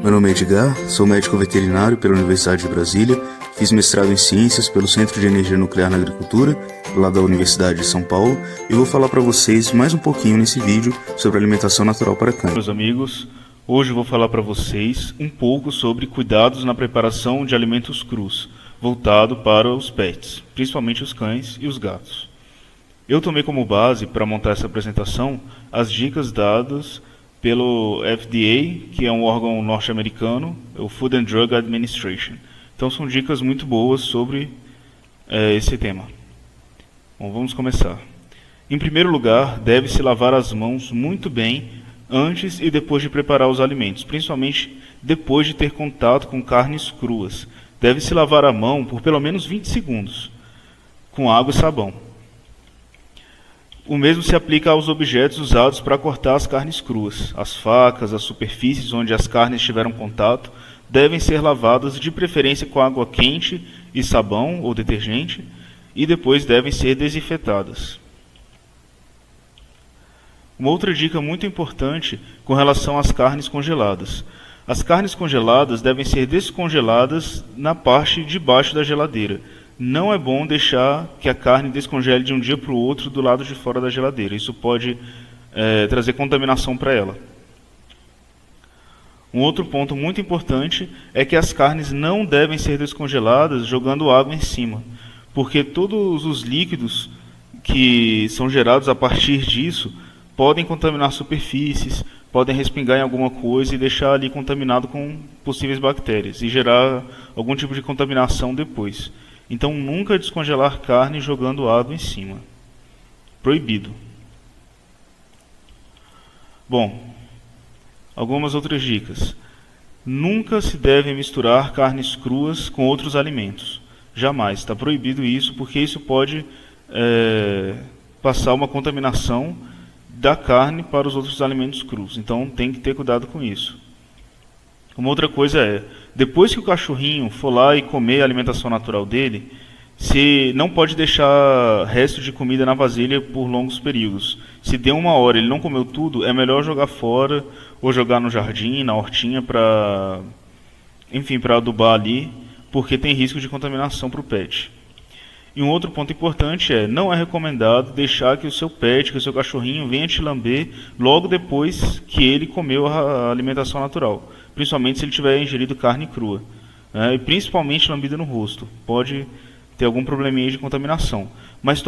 Meu nome é Edgar, sou médico veterinário pela Universidade de Brasília, fiz mestrado em Ciências pelo Centro de Energia Nuclear na Agricultura, lá da Universidade de São Paulo, e vou falar para vocês mais um pouquinho nesse vídeo sobre alimentação natural para cães. Meus amigos, hoje eu vou falar para vocês um pouco sobre cuidados na preparação de alimentos crus, voltado para os pets, principalmente os cães e os gatos. Eu tomei como base para montar essa apresentação as dicas dadas pelo FDA, que é um órgão norte-americano, o Food and Drug Administration. Então são dicas muito boas sobre esse tema. Bom, vamos começar. Em primeiro lugar, deve-se lavar as mãos muito bem antes e depois de preparar os alimentos, principalmente depois de ter contato com carnes cruas. Deve-se lavar a mão por pelo menos 20 segundos, com água e sabão. O mesmo se aplica aos objetos usados para cortar as carnes cruas. As facas, as superfícies onde as carnes tiveram contato, devem ser lavadas de preferência com água quente e sabão ou detergente, e depois devem ser desinfetadas. Uma outra dica muito importante com relação às carnes congeladas. As carnes congeladas devem ser descongeladas na parte de baixo da geladeira. Não é bom deixar que a carne descongele de um dia para o outro do lado de fora da geladeira. Isso pode trazer contaminação para ela. Um outro ponto muito importante é que as carnes não devem ser descongeladas jogando água em cima, porque todos os líquidos que são gerados a partir disso podem contaminar superfícies, podem respingar em alguma coisa e deixar ali contaminado com possíveis bactérias e gerar algum tipo de contaminação depois. Então nunca descongelar carne jogando água em cima. Proibido. Bom, algumas outras dicas. Nunca se deve misturar carnes cruas com outros alimentos. Jamais. Está proibido isso porque isso pode passar uma contaminação da carne para os outros alimentos crus. Então tem que ter cuidado com isso. Uma outra coisa é, depois que o cachorrinho for lá e comer a alimentação natural dele, se não pode deixar resto de comida na vasilha por longos períodos. Se deu 1 hora e ele não comeu tudo, é melhor jogar fora ou jogar no jardim, na hortinha, para adubar ali, porque tem risco de contaminação para o pet. E um outro ponto importante é, não é recomendado deixar que o seu pet, que o seu cachorrinho venha te lamber logo depois que ele comeu a alimentação natural, principalmente se ele tiver ingerido carne crua, e principalmente lambida no rosto. Pode ter algum probleminha de contaminação. Mas